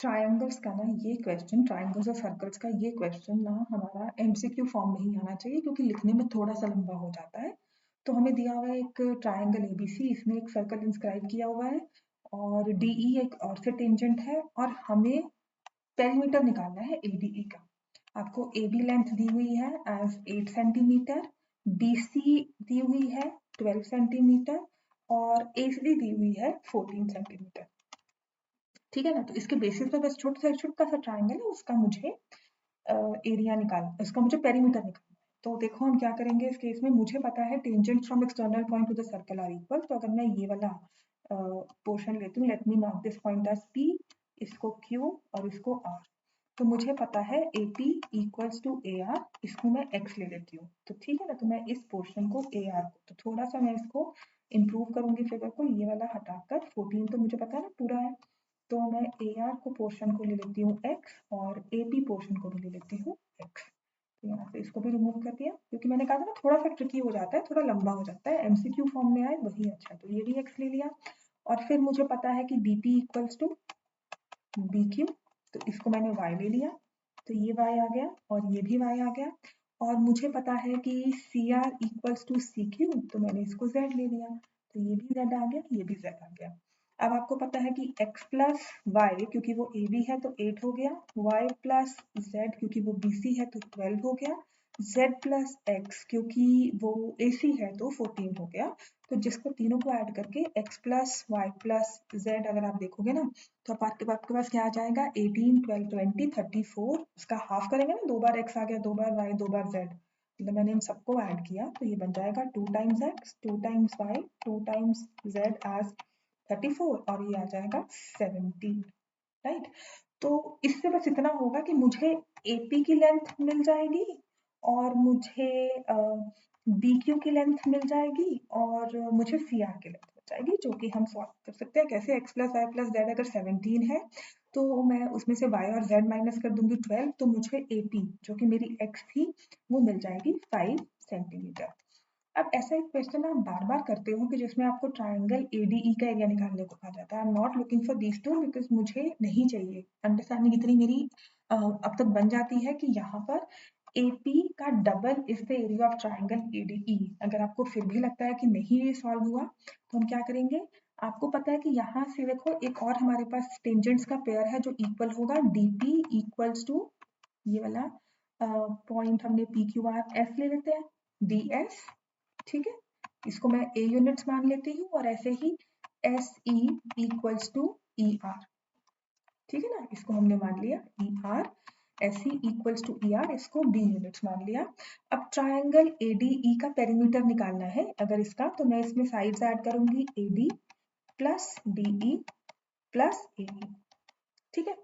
Triangles का ना ये क्वेश्चन, ट्रायंगल्स और सर्कल्स का ये क्वेश्चन ना हमारा एमसीक्यू फॉर्म में ही आना चाहिए, क्योंकि लिखने में थोड़ा सा लंबा हो जाता है। तो हमें दिया हुआ है एक ट्रायंगल एबीसी, इसमें एक सर्कल इंस्क्राइब किया हुआ है और डीई एक और से टेंजेंट है, और हमें पेरीमीटर निकालना है एडीई का। आपको एबी लेंथ दी हुई है एज 8 सेंटीमीटर, बीसी दी हुई है 12 सेंटीमीटर और एसीडी दी हुई है 14 सेंटीमीटर। ठीक है ना। तो इसके बेसिस पे बस छोटा सा ट्रायंगल है, उसका मुझे एरिया उसका मुझे पेरीमीटर निकालना है। तो देखो हम क्या करेंगे इस केस में। मुझे पता है tangent from external point to the circle are equal. तो अगर मैं ये वाला पोर्शन लेती हूँ, let me mark this point as P, इसको क्यू और इसको आर। तो मुझे पता है A P equals to A R, इसको मैं एक्स ले लेती हूँ। तो ठीक है ना। तो मैं इस पोर्शन को ए आर को, तो थोड़ा सा मैं इसको इंप्रूव करूंगी फिगर को, ये वाला हटाकर 14 तो मुझे पता है ना पूरा है। तो मैं ए आर को पोर्शन को ले लेती हूँ x और ए पी पोर्शन को भी ले लेती हूँ x। तो यहाँ से इसको भी रिमूव कर दिया, क्योंकि मैंने कहा था ना थोड़ा सा ट्रिकी हो जाता है, थोड़ा लंबा हो जाता है, एमसीक्यू फॉर्म में आए वही अच्छा है। तो ये भी x ले लिया और फिर मुझे पता है कि B P equals to B Q, तो इसको मैंने y ले लिया, तो ये y आ गया और ये भी y आ गया। और मुझे पता है कि C R equals to C Q, तो मैंने इसको z ले लिया, तो ये भी z आ गया, ये भी z आ गया। अब आपको पता है कि x प्लस वाई, क्योंकि वो ए बी है तो 8 हो गया, y प्लस z क्योंकि वो बी सी है तो 12 हो गया, z प्लस x क्योंकि वो ए सी है तो 14 हो गया। तो जिसको तीनों को ऐड करके x plus Y plus z अगर आप देखोगे ना, तो आपके पास क्या आ जाएगा, 18 12 20 34। उसका हाफ करेंगे ना, 2 बार x आ गया, 2 बार y, 2 बार z, मतलब मैंने इन सबको ऐड किया, तो ये बन जाएगा 2 times x 2 times y 2 times z as 34 और ये आ जाएगा 17, राइट। तो इससे बस इतना होगा कि मुझे AP की लेंथ मिल जाएगी और मुझे BQ की लेंथ मिल जाएगी और मुझे CR की लेंथ मिल जाएगी, जो कि हम सॉल्व कर सकते हैं कैसे। x plus Y plus Z अगर 17 है तो मैं उसमें से y और z माइनस कर दूंगी 12, तो मुझे AP जो कि मेरी x थी वो मिल जाएगी 5 सेंटीमीटर। अब ऐसा एक क्वेश्चन आप बार बार करते हो कि जिसमें आपको ट्राइंगल एडीई का एरिया निकालने को कहा जाता है। I am not looking for these two because मुझे नहीं चाहिए। अंडरस्टैंडिंग इतनी मेरी अब तक बन जाती है कि यहाँ पर एपी का double is the area of triangle ADE. अगर आपको फिर भी लगता है कि नहीं ये सॉल्व हुआ, तो हम क्या करेंगे। आपको पता है कि यहाँ से देखो एक और हमारे पास टेंजेंट्स का पेयर है जो इक्वल होगा, डीपी इक्वल्स टू ये वाला पॉइंट हमने पी क्यू आर एस ले लेते हैं, डी एस। ठीक है, इसको मैं ए यूनिट्स मान लेती हूँ और ऐसे ही S E equals to E R. ठीक है ना, इसको हमने मान लिया E R, S E equals to E R, इसको बी यूनिट्स मान लिया। अब ट्राइंगल ए डी ई का पेरीमीटर निकालना है अगर इसका, तो मैं इसमें साइड्स ऐड करूंगी, A D plus D E plus A E. ठीक है,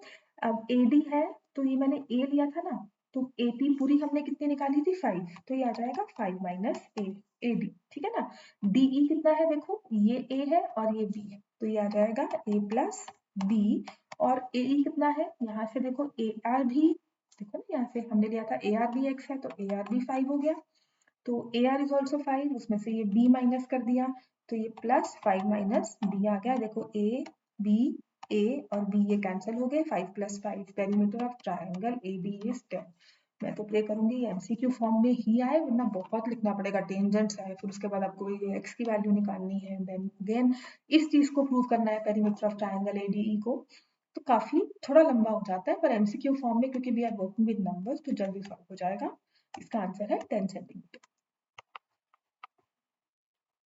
अब ए डी है तो ये मैंने ए लिया था ना, तो ए पी पूरी हमने कितनी निकाली थी 5, तो ये आ जाएगा 5 माइनस ए, ए डी। ठीक है ना। डी ई कितना है देखो, ये ए है और ये बी है, तो ये आ जाएगा ए प्लस बी। और ए ई कितना है, यहाँ से देखो ए आर भी, देखो ना यहाँ से हमने लिया था ए आर बी एक्स है, तो ए आर भी 5 हो गया, तो ए आर इज ऑल्सो 5, उसमें से ये बी माइनस कर दिया, तो ये प्लस 5 माइनस बी आ गया। देखो ए बी, ए और बी ये कैंसिल हो गए, 5 plus 5, perimeter of triangle A B is 10। मैं तो प्रे करूंगी एमसीक्यू फॉर्म में ही आए, वरना बहुत लिखना पड़ेगा, टेंजेंट्स है, फिर उसके बाद आपको ये एक्स की वैल्यू निकालनी है, देन अगेन इस चीज को प्रूव करना है पेरीमीटर ऑफ ट्राइंगल एडीई को। तो काफी थोड़ा लंबा हो जाता है, पर एमसीक्यू फॉर्म में क्योंकि we are working with numbers तो जल्दी सॉल्व हो जाएगा। इसका आंसर है 10 सेंटीमीटर।